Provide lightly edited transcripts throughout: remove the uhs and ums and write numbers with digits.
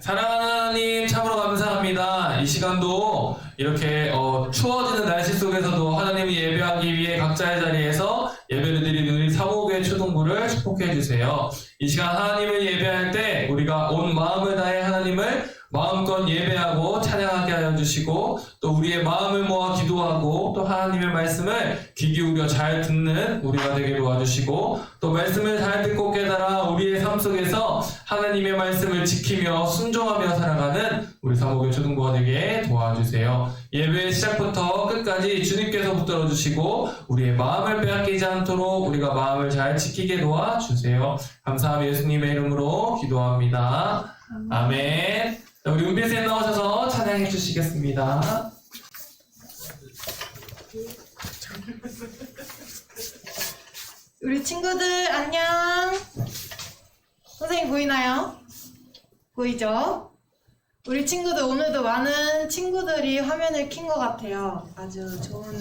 사랑하는 하나님 참으로 감사합니다. 이 시간도 이렇게 추워지는 날씨 속에서도 하나님을 예배하기 위해 각자의 자리에서 예배를 드리는 우리 사모교회 초등부를 축복해 주세요. 이 시간 하나님을 예배할 때 우리가 온 마음을 다해 하나님을 마음껏 예배하고 찬양하게 하여 주시고, 또 우리의 마음을 모아 기도하고 또 하나님의 말씀을 귀 기울여 잘 듣는 우리가 되게 도와주시고, 또 말씀을 잘 듣고 깨달아 우리의 삶 속에서 하나님의 말씀을 지키며 순종하며 살아가는 우리 사모교회 초등부가 되게 도와주세요. 예배 시작부터 끝까지 주님께서 붙들어 주시고 우리의 마음을 빼앗기지 않도록 우리가 마음을 잘 지키게 도와주세요. 감사하며 예수님의 이름으로 기도합니다. 아멘. 자, 우리 은비쌤 나오셔서 찬양해 주시겠습니다. 우리 친구들 안녕. 선생님 보이나요? 보이죠? 우리 친구들 오늘도 많은 친구들이 화면을 킨 것 같아요. 아주 좋은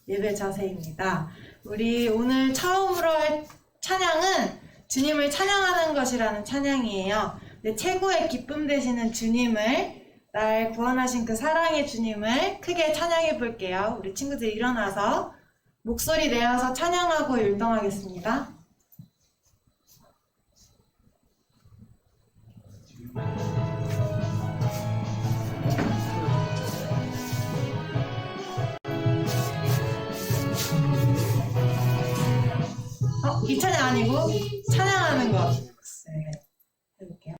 예배 자세입니다. 우리 오늘 처음으로 할 찬양은 주님을 찬양하는 것이라는 찬양이에요. 최고의 기쁨 되시는 주님을, 날 구원하신 그 사랑의 주님을 크게 찬양해 볼게요. 우리 친구들 일어나서 목소리 내어서 찬양하고 율동하겠습니다. 이 찬양 아니고 찬양하는 것. 네, 해볼게요.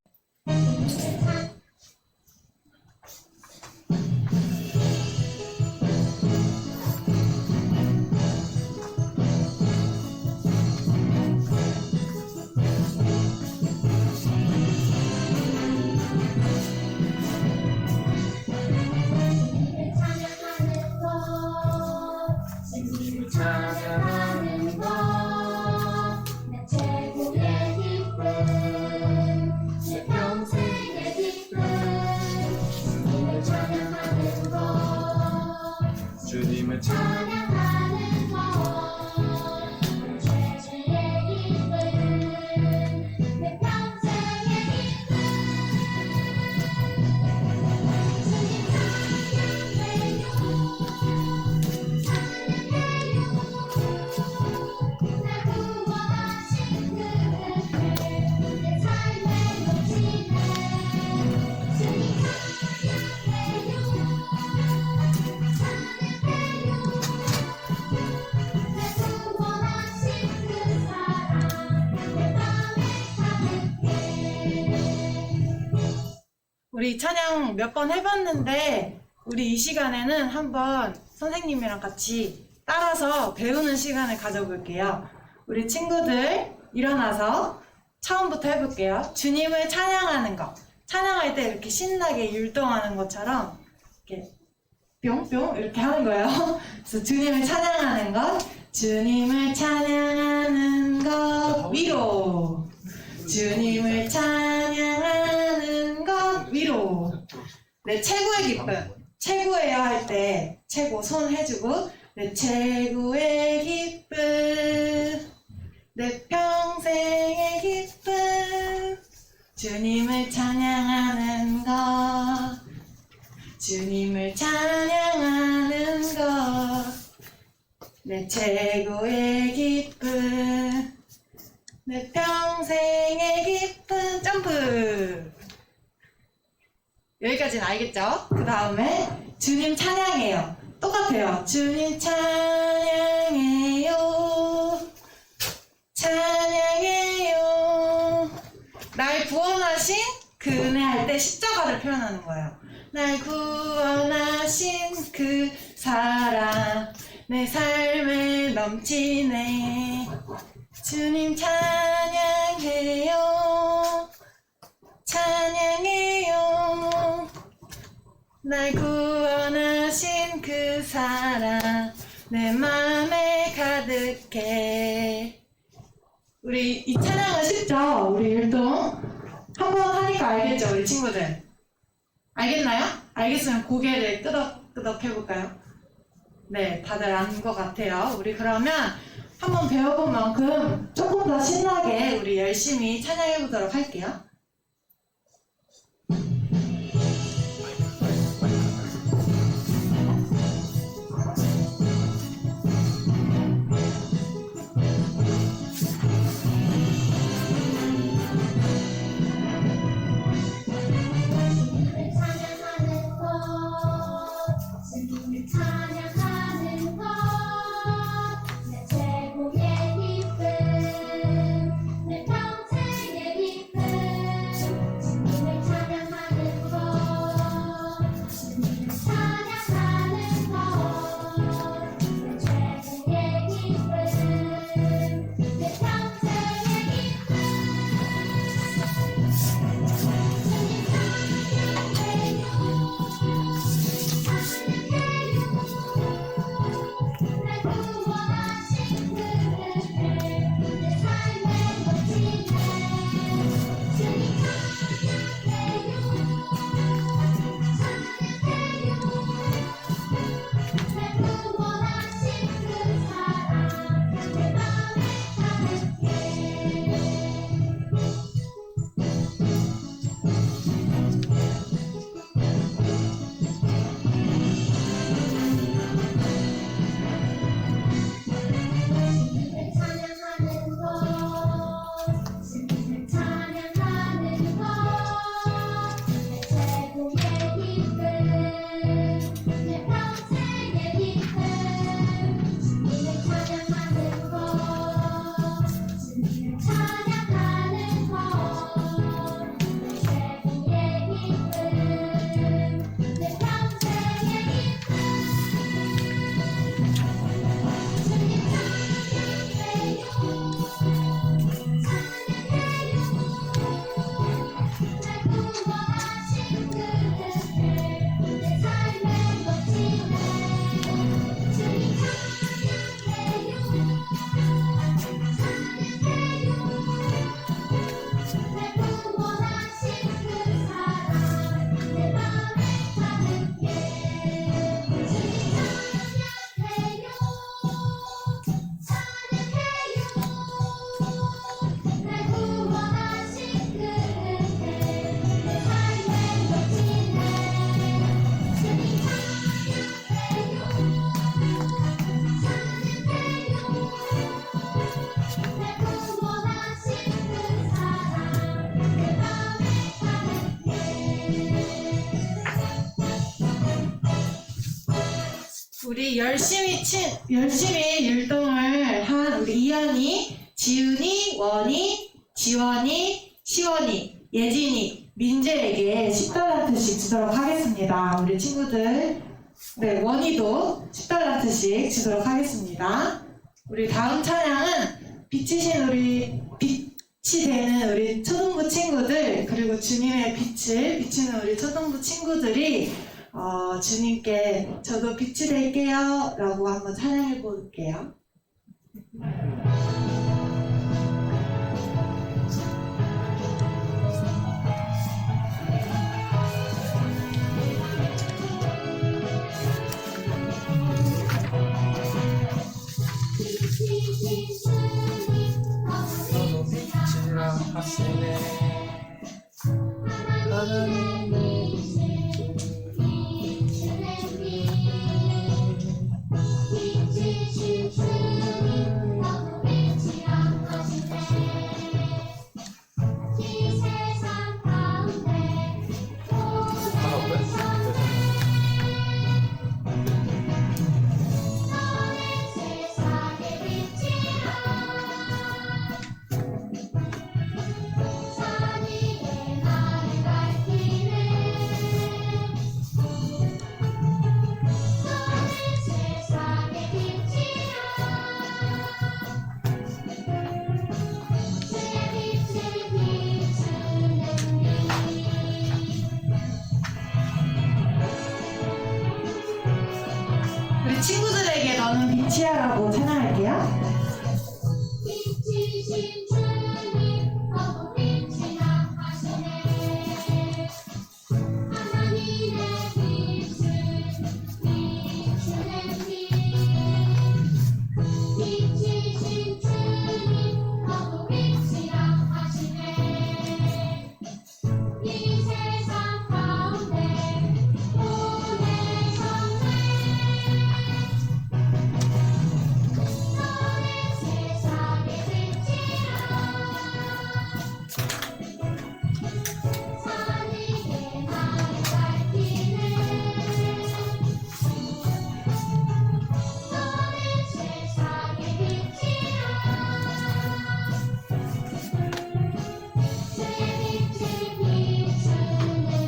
찬양하는 것, 내 최고의 기쁨, 내 평생의 기쁨. 주님을 찬양하는 것, 주님을 찬양하는 것, 최고의 기쁨, 내 평생의 기쁨. 주님 찬양해요. 우리 찬양 몇 번 해봤는데 우리 이 시간에는 한번 선생님이랑 같이 따라서 배우는 시간을 가져볼게요. 우리 친구들 일어나서 처음부터 해볼게요. 주님을 찬양하는 거. 찬양할 때 이렇게 신나게 율동하는 것처럼 이렇게 뿅뿅 이렇게 하는 거예요. 그래서 주님을 찬양하는 것. 주님을 찬양하는 것 위로. 주님을 찬양하는 것 위로. 내 최고의 기쁨. 최고예요 할 때 최고 손 해주고, 내 최고의 기쁨, 내 평생의 기쁨. 주님을 찬양하는 것. 주님을 찬양하는 것. 내 최고의 기쁨, 내 평생의 기쁨. 점프. 여기까지는 알겠죠? 그 다음에 주님 찬양해요. 똑같아요. 주님 찬양해요. 찬양해요. 날 구원하신 그 은혜 할 때 십자가를 표현하는 거예요. 날 구원하신 그 사랑 내 삶에 넘치네. 주님 찬양해요. 찬양해요. 날 구원하신 그 사랑 내 맘에 가득해. 우리 이 찬양은 쉽죠? 우리 율동 한번 하니까 알겠죠? 우리 친구들 알겠나요? 알겠으면 고개를 끄덕끄덕 해볼까요? 네, 다들 안 것 같아요. 우리 그러면 한번 배워본 만큼 조금 더 신나게 우리 열심히 찬양해보도록 할게요. 우리 열심히 율동을 한 우리 이현이, 지훈이, 원이, 지원이, 시원이, 예진이, 민재에게 10달란트씩 주도록 하겠습니다. 우리 친구들, 네, 원이도 10달란트씩 주도록 하겠습니다. 우리 다음 찬양은 빛이신 빛이 되는 우리 초등부 친구들, 그리고 주님의 빛을 비추는 우리 초등부 친구들이 주님께 저도 빛이 될게요 라고 한번 찬양해 볼게요. 너도 빛이라 하시네. 하나님의 우리 친구들에게 너는 빛이야라고 찬양할게요. 빛이신 주님 너무 빛이라 하시네 하나님의 빛을 비추는 빛 빛이신 주님 너무 빛이라 하시네 이 세상 가운데 보내셨네 세상의 빛이라 산이게 나를 밝히네 너는 세상의 빛이라 주의 빛을 비추는 이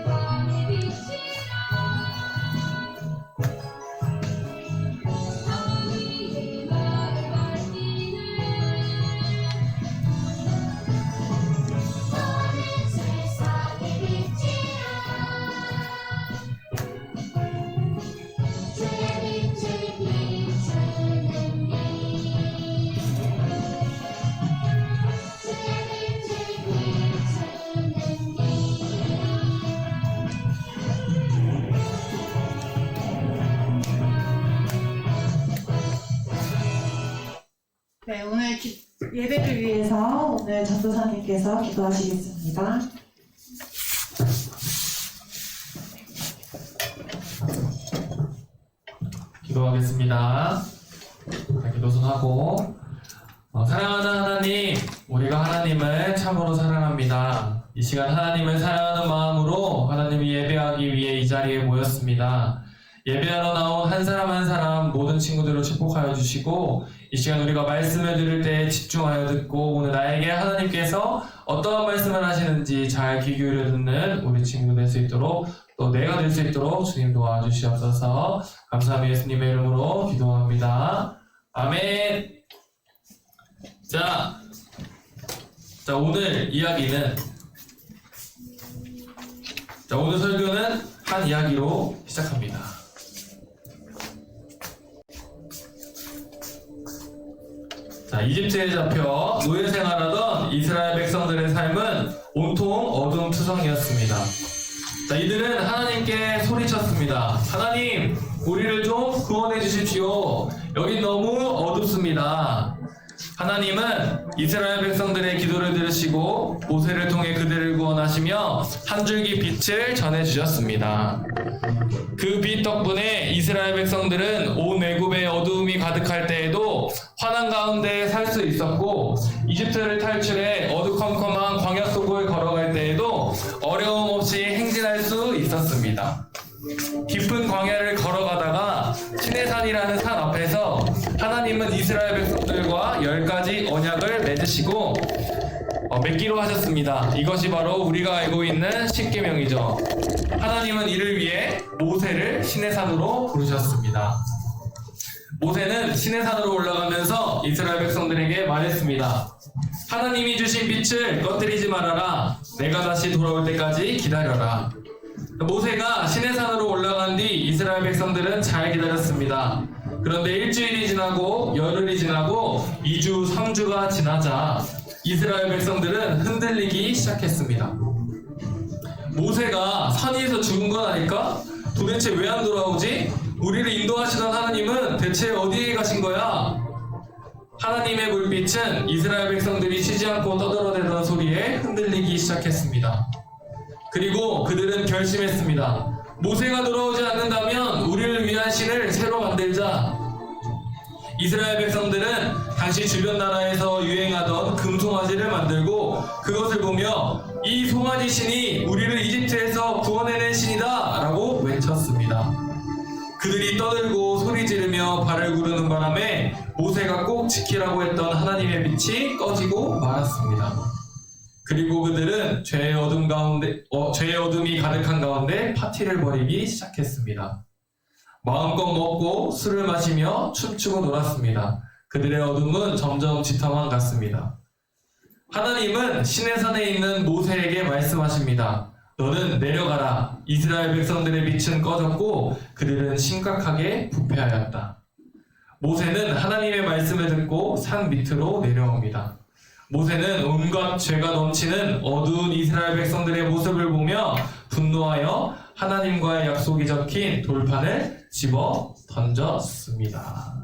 너는 세상의 빛이라 너희의 나를 밝히네 너는 세상의 빛이라 주의 빛을 비추는 이 주의 빛을 비추는 네, 오늘 예배를 위해서 오늘 전도사님께서 기도하시겠습니다. 기도하겠습니다. 자, 기도선하고 사랑하는 하나님, 우리가 하나님을 참으로 사랑합니다. 이 시간 하나님을 사랑하는 마음으로 하나님이 예배하기 위해 이 자리에 모였습니다. 예배하러 나온 한 사람 한 사람 모든 친구들을 축복하여 주시고 이 시간 우리가 말씀을 들을 때 집중하여 듣고 오늘 나에게 하나님께서 어떠한 말씀을 하시는지 잘 귀 기울여 듣는 우리 친구 될 수 있도록 또 내가 될 수 있도록 주님 도와주시옵소서. 감사하며 예수님의 이름으로 기도합니다. 아멘. 자, 오늘 이야기는 오늘 설교는 한 이야기로 시작합니다. 자, 이집트에 잡혀 노예 생활하던 이스라엘 백성들의 삶은 온통 어둠투성이었습니다. 자, 이들은 하나님께 소리쳤습니다. 하나님, 우리를 좀 구원해 주십시오. 여긴 너무 어둡습니다. 하나님은 이스라엘 백성들의 기도를 들으시고 모세를 통해 그들을 구원하시며 한 줄기 빛을 전해주셨습니다. 그 빛 덕분에 이스라엘 백성들은 온 애굽의 어두움이 가득할 때에도 환한 가운데 살 수 있었고 이집트를 탈출해 어두컴컴한 광야 속을 걸어갈 때에도 어려움 없이 광야를 걸어가다가 시내산이라는 산 앞에서 하나님은 이스라엘 백성들과 10가지 언약을 맺으시고 맺기로 하셨습니다. 이것이 바로 우리가 알고 있는 십계명이죠. 하나님은 이를 위해 모세를 시내산으로 부르셨습니다. 모세는 시내산으로 올라가면서 이스라엘 백성들에게 말했습니다. 하나님이 주신 빛을 꺼뜨리지 말아라. 내가 다시 돌아올 때까지 기다려라. 모세가 시내산으로 올라간 뒤 이스라엘 백성들은 잘 기다렸습니다. 그런데 일주일이 지나고 열흘이 지나고 2주, 3주가 지나자 이스라엘 백성들은 흔들리기 시작했습니다. 모세가 산 위에서 죽은 건 아닐까? 도대체 왜 안 돌아오지? 우리를 인도하시던 하나님은 대체 어디에 가신 거야? 하나님의 불빛은 이스라엘 백성들이 쉬지 않고 떠들어대던 소리에 흔들리기 시작했습니다. 그리고 그들은 결심했습니다. 모세가 돌아오지 않는다면 우리를 위한 신을 새로 만들자. 이스라엘 백성들은 당시 주변 나라에서 유행하던 금송아지를 만들고 그것을 보며 이 송아지 신이 우리를 이집트에서 구원해낸 신이다 라고 외쳤습니다. 그들이 떠들고 소리 지르며 발을 구르는 바람에 모세가 꼭 지키라고 했던 하나님의 빛이 꺼지고 말았습니다. 그리고 그들은 죄의 어둠이 가득한 가운데 파티를 벌이기 시작했습니다. 마음껏 먹고 술을 마시며 춤추고 놀았습니다. 그들의 어둠은 점점 짙어만 갔습니다. 하나님은 시내산에 있는 모세에게 말씀하십니다. 너는 내려가라. 이스라엘 백성들의 빛은 꺼졌고 그들은 심각하게 부패하였다. 모세는 하나님의 말씀을 듣고 산 밑으로 내려옵니다. 모세는 온갖 죄가 넘치는 어두운 이스라엘 백성들의 모습을 보며 분노하여 하나님과의 약속이 적힌 돌판을 집어 던졌습니다.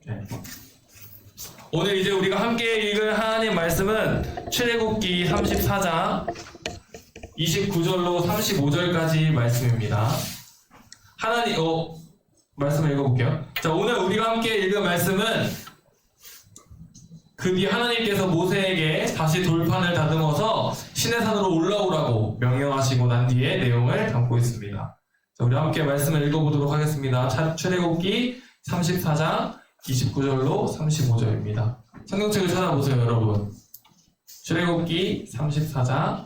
네. 오늘 이제 우리가 함께 읽을 하나님 말씀은 출애굽기 34장 29절로 35절까지 말씀입니다. 말씀을 읽어볼게요. 자, 오늘 우리가 함께 읽은 말씀은 그 뒤 하나님께서 모세에게 다시 돌판을 다듬어서 시내산으로 올라오라고 명령하시고 난 뒤의 내용을 담고 있습니다. 자, 우리 함께 말씀을 읽어보도록 하겠습니다. 출애굽기 34장 29절로 35절입니다. 성경책을 찾아보세요, 여러분. 출애굽기 34장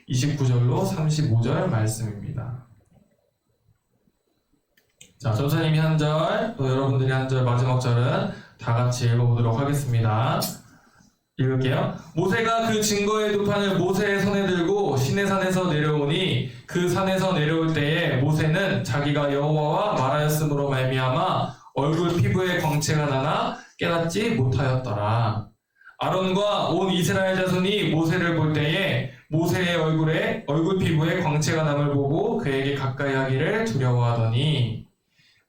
29절로 35절 말씀입니다. 자, 전사님이 한 절, 또 여러분들이 한 절, 마지막 절은 다 같이 읽어보도록 하겠습니다. 읽을게요. 모세가 그 증거의 두 판을 모세의 손에 들고 시내산에서 내려오니 그 산에서 내려올 때에 모세는 자기가 여호와와 말하였으므로 말미암아 얼굴 피부에 광채가 나나 깨닫지 못하였더라. 아론과 온 이스라엘 자손이 모세를 볼 때에 모세의 얼굴 피부에 광채가 남을 보고 그에게 가까이 하기를 두려워하더니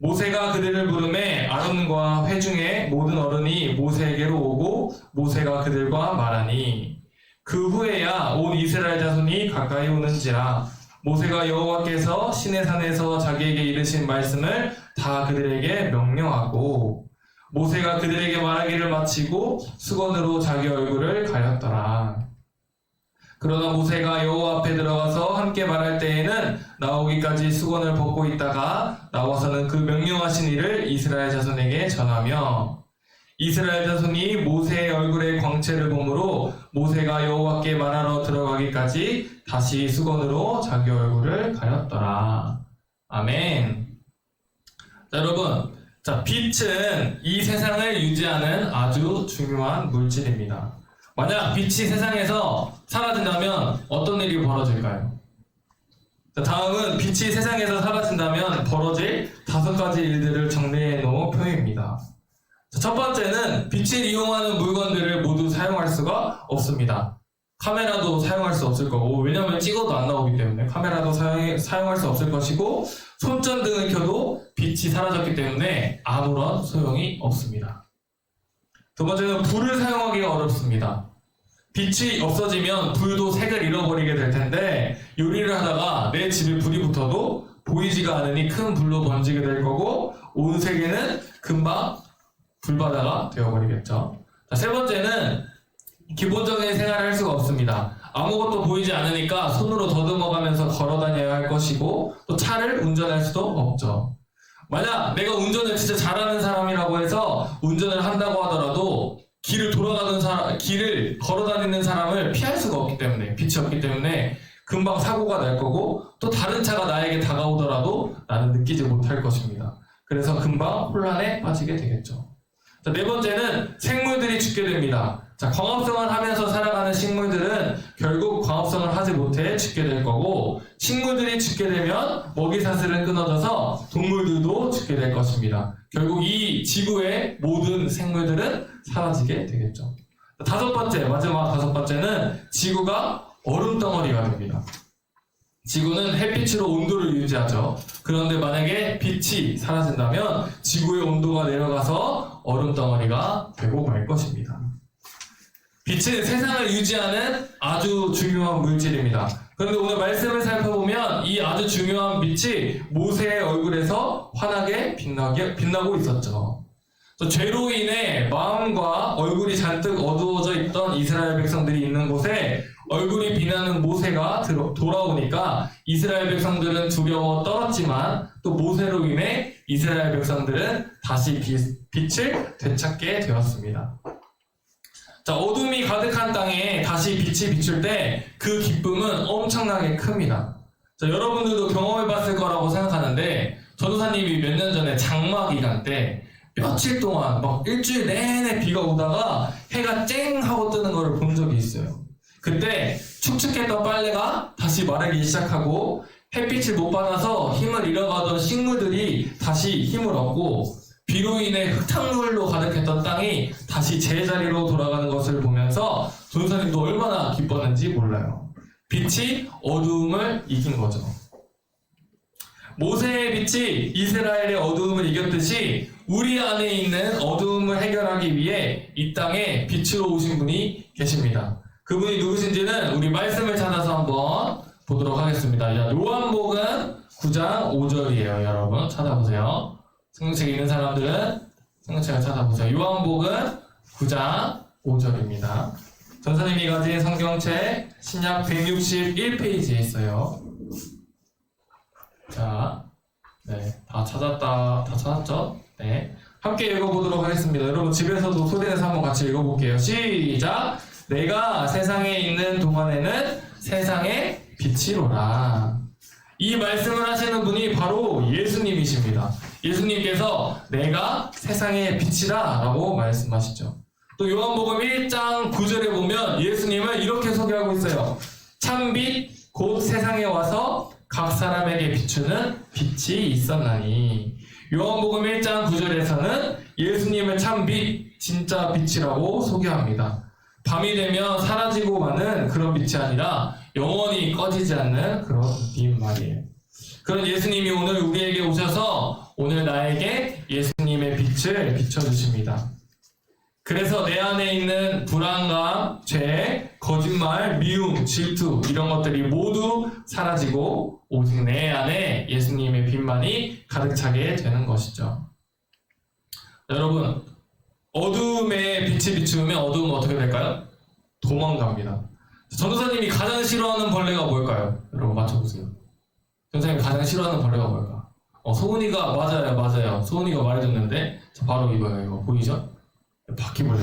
모세가 그들을 부르매 아론과 회중의 모든 어른이 모세에게로 오고 모세가 그들과 말하니 그 후에야 온 이스라엘 자손이 가까이 오는지라 모세가 여호와께서 시내산에서 자기에게 이르신 말씀을 다 그들에게 명령하고 모세가 그들에게 말하기를 마치고 수건으로 자기 얼굴을 가렸더라. 그러나 모세가 여호와 앞에 들어가서 함께 말할 때에는 나오기까지 수건을 벗고 있다가 나와서는 그 명령하신 일을 이스라엘 자손에게 전하며 이스라엘 자손이 모세의 얼굴에 광채를 보므로 모세가 여호와께 말하러 들어가기까지 다시 수건으로 자기 얼굴을 가렸더라. 아멘. 자, 여러분, 빛은 이 세상을 유지하는 아주 중요한 물질입니다. 만약 빛이 세상에서 사라진다면 어떤 일이 벌어질까요? 자, 다음은 빛이 세상에서 사라진다면 벌어질 5가지 일들을 정리해 놓은 표입니다. 자, 첫 번째는 빛을 이용하는 물건들을 모두 사용할 수가 없습니다. 카메라도 사용할 수 없을 거고, 왜냐면 찍어도 안 나오기 때문에 카메라도 사용할 수 없을 것이고, 손전등을 켜도 빛이 사라졌기 때문에 아무런 소용이 없습니다. 두 번째는 불을 사용하기가 어렵습니다. 빛이 없어지면 불도 색을 잃어버리게 될 텐데 요리를 하다가 내 집에 불이 붙어도 보이지가 않으니 큰 불로 번지게 될 거고 온 세계는 금방 불바다가 되어버리겠죠. 자, 세 번째는 기본적인 생활을 할 수가 없습니다. 아무것도 보이지 않으니까 손으로 더듬어가면서 걸어 다녀야 할 것이고 또 차를 운전할 수도 없죠. 만약 내가 운전을 진짜 잘하는 사람이라고 해서 운전을 한다고 하더라도 길을 걸어 다니는 사람을 피할 수가 없기 때문에, 빛이 없기 때문에 금방 사고가 날 거고 또 다른 차가 나에게 다가오더라도 나는 느끼지 못할 것입니다. 그래서 금방 혼란에 빠지게 되겠죠. 자, 네 번째는 생물들이 죽게 됩니다. 자, 광합성을 하면서 살아가는 식물들은 결국 광합성을 하지 못해 죽게 될 거고, 식물들이 죽게 되면 먹이사슬은 끊어져서 동물들도 죽게 될 것입니다. 결국 이 지구의 모든 생물들은 사라지게 되겠죠. 다섯 번째, 마지막 다섯 번째는 지구가 얼음덩어리가 됩니다. 지구는 햇빛으로 온도를 유지하죠. 그런데 만약에 빛이 사라진다면 지구의 온도가 내려가서 얼음덩어리가 되고 말 것입니다. 빛은 세상을 유지하는 아주 중요한 물질입니다. 그런데 오늘 말씀을 살펴보면 이 아주 중요한 빛이 모세의 얼굴에서 환하게 빛나고 있었죠. 죄로 인해 마음과 얼굴이 잔뜩 어두워져 있던 이스라엘 백성들이 있는 곳에 얼굴이 빛나는 모세가 돌아오니까 이스라엘 백성들은 두려워 떨었지만 또 모세로 인해 이스라엘 백성들은 다시 빛을 되찾게 되었습니다. 자, 어둠이 가득한 땅에 다시 빛이 비출 때 그 기쁨은 엄청나게 큽니다. 자, 여러분들도 경험해 봤을 거라고 생각하는데 전도사님이 몇 년 전에 장마 기간 때 며칠 동안 막 일주일 내내 비가 오다가 해가 쨍 하고 뜨는 거를 본 적이 있어요. 그때 축축했던 빨래가 다시 마르기 시작하고 햇빛을 못 받아서 힘을 잃어가던 식물들이 다시 힘을 얻고 비로 인해 흙탕물로 가득했던 땅이 다시 제자리로 돌아가는 것을 보면서 전도사님도 얼마나 기뻤는지 몰라요. 빛이 어두움을 이긴 거죠. 모세의 빛이 이스라엘의 어두움을 이겼듯이 우리 안에 있는 어두움을 해결하기 위해 이 땅에 빛으로 오신 분이 계십니다. 그분이 누구신지는 우리 말씀을 찾아서 한번 보도록 하겠습니다. 요한복음 9장 5절이에요. 여러분 찾아보세요. 성경책 있는 사람들은 성경책을 찾아보세요. 요한복음 9장 5절입니다. 전사님이 가진 성경책 신약 161페이지에 있어요. 자, 네, 다 찾았죠? 네, 함께 읽어보도록 하겠습니다. 여러분 집에서도 소리내서 한번 같이 읽어볼게요. 시작! 내가 세상에 있는 동안에는 세상의 빛이로라. 이 말씀을 하시는 분이 바로 예수님이십니다. 예수님께서 내가 세상의 빛이다 라고 말씀하시죠. 또 요한복음 1장 9절에 보면 예수님을 이렇게 소개하고 있어요. 참빛 곧 세상에 와서 각 사람에게 비추는 빛이 있었나니. 요한복음 1장 9절에서는 예수님을 참빛, 진짜 빛이라고 소개합니다. 밤이 되면 사라지고 마는 그런 빛이 아니라 영원히 꺼지지 않는 그런 빛 말이에요. 그런 예수님이 오늘 우리에게 오셔서 오늘 나에게 예수님의 빛을 비춰주십니다. 그래서 내 안에 있는 불안감, 죄, 거짓말, 미움, 질투 이런 것들이 모두 사라지고 오직 내 안에 예수님의 빛만이 가득 차게 되는 것이죠. 여러분, 어두움에 빛이 비추면 어두움은 어떻게 될까요? 도망갑니다. 전도사님이 가장 싫어하는 벌레가 뭘까요? 여러분 맞춰보세요. 전도사님이 가장 싫어하는 벌레가 뭘까? 소은이가 맞아요. 소은이가 말해줬는데 바로 이거예요. 이거 보이죠? 바퀴벌레.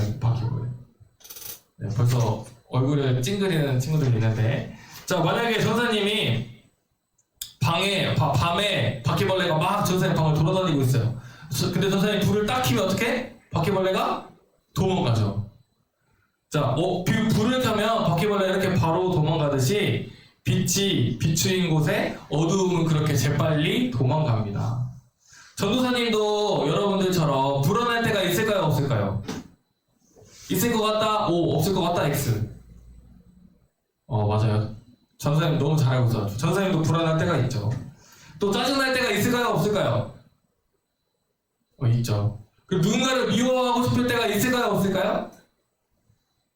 네, 벌써 얼굴에 찡그리는 친구들이 있는데, 자, 만약에 전사님이 밤에 바퀴벌레가 막 전사님 방을 돌아다니고 있어요. 근데 전사님 불을 딱 켜면 어떻게? 바퀴벌레가 도망가죠. 자, 불을 켜면 바퀴벌레가 이렇게 바로 도망가듯이 빛이 비추인 곳에 어두움은 그렇게 재빨리 도망갑니다. 전도사님도 여러분들처럼 불안할 때가 있을까요? 없을까요? 있을 것 같다? O, 없을 것 같다? X. 맞아요. 전도사님 너무 잘 알고 있어요. 전도사님도 불안할 때가 있죠. 또 짜증날 때가 있을까요? 없을까요? 있죠. 그리고 누군가를 미워하고 싶을 때가 있을까요? 없을까요?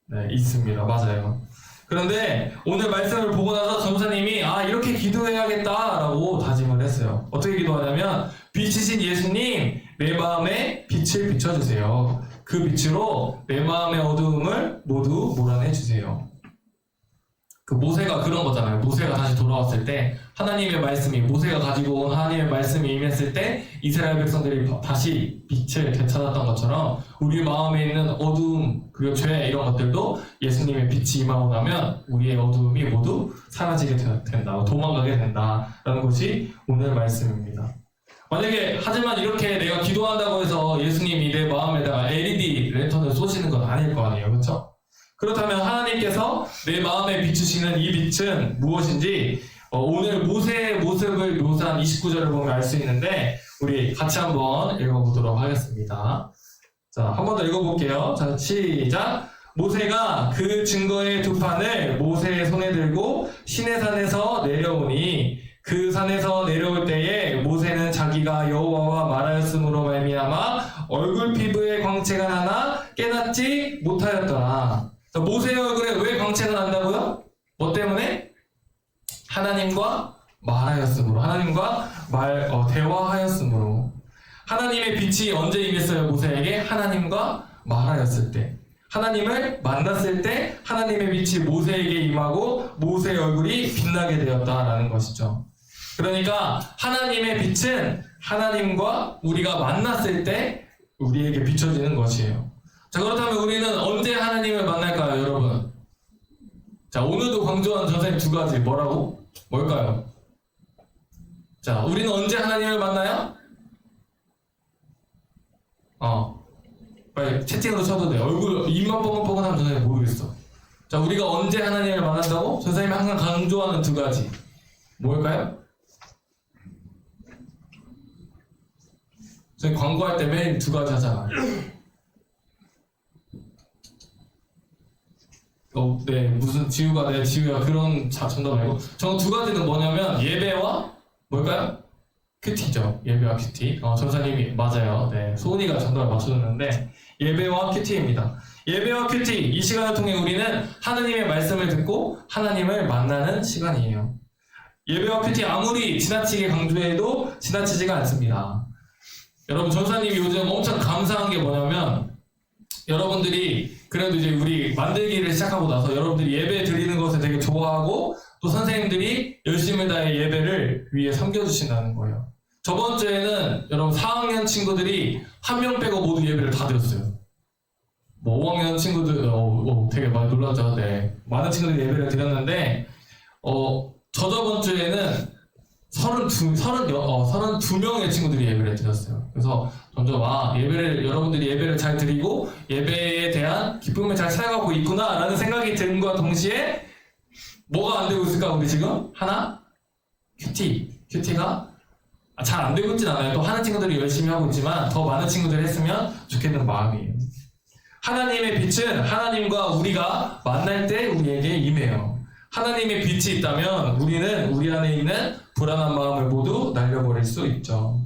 네, 있습니다. 맞아요. 그런데 오늘 말씀을 보고 나서 전도사님이 이렇게 기도해야겠다라고 다짐을 했어요. 어떻게 기도하냐면 빛이신 예수님 내 마음에 빛을 비춰주세요. 그 빛으로 내 마음의 어두움을 모두 몰아내주세요. 그 모세가 그런 거잖아요. 모세가 다시 돌아왔을 때 하나님의 말씀이 모세가 가지고 온 하나님의 말씀이 임했을 때 이스라엘 백성들이 다시 빛을 되찾았던 것처럼 우리 마음에 있는 어두움 그리고 죄 이런 것들도 예수님의 빛이 임하고 나면 우리의 어두움이 모두 사라지게 된다. 도망가게 된다라는 것이 오늘 말씀입니다. 만약에 하지만 이렇게 내가 기도한다고 해서 예수님이 내 마음에다가 LED 랜턴을 쏘시는 건 아닐 거 아니에요. 그렇죠? 그렇다면 하나님께서 내 마음에 비추시는 이 빛은 무엇인지 오늘 모세의 모습을 묘사한 29절을 보면 알 수 있는데 우리 같이 한번 읽어보도록 하겠습니다. 자, 한 번 더 읽어볼게요. 자, 시작! 모세가 그 증거의 두 판을 모세의 손에 들고 시내산에서 내려오니 그 산에서 내려올 때에 모세는 자기가 여호와와 말하였으므로 말미암아 얼굴 피부에 광채가 나나 깨닫지 못하였더라. 자, 모세의 얼굴에 왜 광채가 난다고요? 뭐 때문에? 하나님과 말하였으므로, 하나님과 대화하였으므로. 하나님의 빛이 언제 임했어요? 모세에게? 하나님과 말하였을 때. 하나님을 만났을 때 하나님의 빛이 모세에게 임하고 모세의 얼굴이 빛나게 되었다라는 것이죠. 그러니까 하나님의 빛은 하나님과 우리가 만났을 때 우리에게 비춰지는 것이에요. 자, 그렇다면 우리는 언제 하나님을 만날까요, 여러분? 자, 오늘도 강조한 선생님 두 가지 뭐라고? 뭘까요? 자, 우리는 언제 하나님을 만나요? 빨리 채팅으로 쳐도 돼. 얼굴 입만 뻐근뻐근하면 선생님 모르겠어. 자, 우리가 언제 하나님을 만난다고? 선생님이 항상 강조하는 두 가지 뭘까요? 저희 광고할 때 매일 두 가지 하잖아. 네, 무슨 지우가 그런 정답 말고 저 두 가지는 뭐냐면 예배와 뭘까요? 큐티죠. 예배와 큐티. 전사님이 맞아요. 네, 소은이가 정답을 맞춰줬는데 예배와 큐티입니다. 예배와 큐티 이 시간을 통해 우리는 하나님의 말씀을 듣고 하나님을 만나는 시간이에요. 예배와 큐티 아무리 지나치게 강조해도 지나치지가 않습니다. 여러분 전사님이 요즘 엄청 감사한 게 뭐냐면 여러분들이 그래도 이제 우리 만들기를 시작하고 나서 여러분들이 예배 드리는 것을 되게 좋아하고 또 선생님들이 열심히 다해 예배를 위해 섬겨주신다는 거예요. 저번 주에는 여러분 4학년 친구들이 한 명 빼고 모두 예배를 다 드렸어요. 뭐 5학년 친구들 되게 많이 놀랐죠. 네, 많은 친구들이 예배를 드렸는데 저번 주에는 32명의 친구들이 예배를 드렸어요. 그래서 점점 여러분들이 예배를 잘 드리고 예배에 대한 기쁨을 잘 살아가고 있구나 라는 생각이 든과 동시에 뭐가 안 되고 있을까 우리 지금? 하나? 큐티가 잘 안 되고 있진 않아요. 또 하는 친구들이 열심히 하고 있지만 더 많은 친구들이 했으면 좋겠는 마음이에요. 하나님의 빛은 하나님과 우리가 만날 때 우리에게 임해요. 하나님의 빛이 있다면 우리는 우리 안에 있는 불안한 마음을 모두 날려버릴 수 있죠.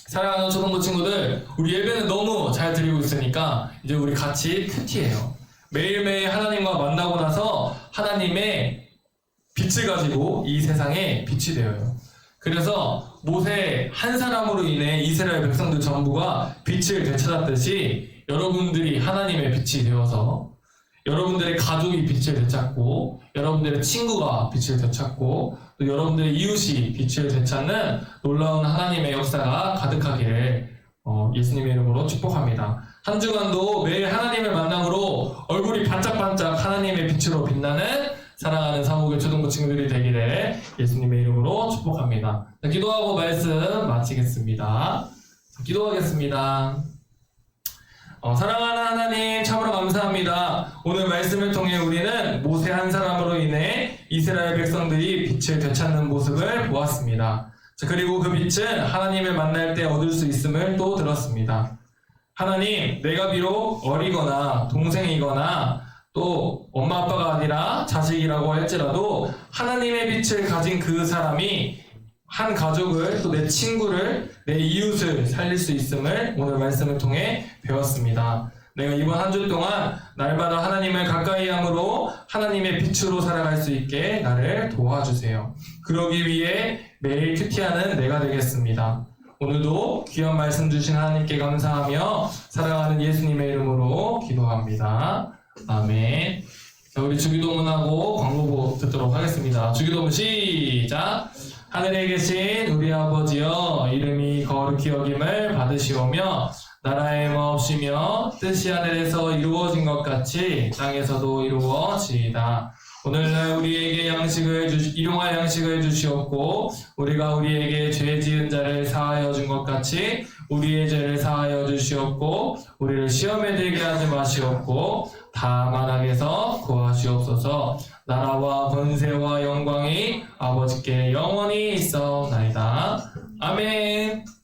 사랑하는 초등부 친구들, 우리 예배는 너무 잘 드리고 있으니까 이제 우리 같이 큐티예요. 매일매일 하나님과 만나고 나서 하나님의 빛을 가지고 이 세상에 빛이 되어요. 그래서 모세 한 사람으로 인해 이스라엘 백성들 전부가 빛을 되찾았듯이 여러분들이 하나님의 빛이 되어서 여러분들의 가족이 빛을 되찾고 여러분들의 친구가 빛을 되찾고 또 여러분들의 이웃이 빛을 되찾는 놀라운 하나님의 역사가 가득하기를 예수님의 이름으로 축복합니다. 한 주간도 매일 하나님을 만남으로 얼굴이 반짝반짝 하나님의 빛으로 빛나는 사랑하는 사목의 초등부 친구들이 되기를 예수님의 이름으로 축복합니다. 자, 기도하고 말씀 마치겠습니다. 자, 기도하겠습니다. 사랑하는 하나님 참으로 감사합니다. 오늘 말씀을 통해 우리는 모세 한 사람으로 인해 이스라엘 백성들이 빛을 되찾는 모습을 보았습니다. 그리고 그 빛은 하나님을 만날 때 얻을 수 있음을 또 들었습니다. 하나님, 내가 비록 어리거나 동생이거나 또 엄마 아빠가 아니라 자식이라고 할지라도 하나님의 빛을 가진 그 사람이 한 가족을 또 내 친구를 내 이웃을 살릴 수 있음을 오늘 말씀을 통해 배웠습니다. 내가 이번 한 주 동안 날마다 하나님을 가까이 함으로 하나님의 빛으로 살아갈 수 있게 나를 도와주세요. 그러기 위해 매일 큐티하는 내가 되겠습니다. 오늘도 귀한 말씀 주신 하나님께 감사하며 사랑하는 예수님의 이름으로 기도합니다. 아멘. 자, 우리 주기도문하고 광고 듣도록 하겠습니다. 주기도문 시작! 하늘에 계신 우리 아버지여, 이름이 거룩히 여김을 받으시오며 나라의 마옵시며 뜻이 하늘에서 이루어진 것 같이 땅에서도 이루어지이다. 오늘날 우리에게 일용할 양식을 주시옵고 우리가 우리에게 죄 지은 자를 사하여 준 것 같이 우리의 죄를 사하여 주시옵고 우리를 시험에 들게 하지 마시옵고 다만 악에서 구하시옵소서. 나라와 권세와 영광이 아버지께 영원히 있어나이다. 아멘.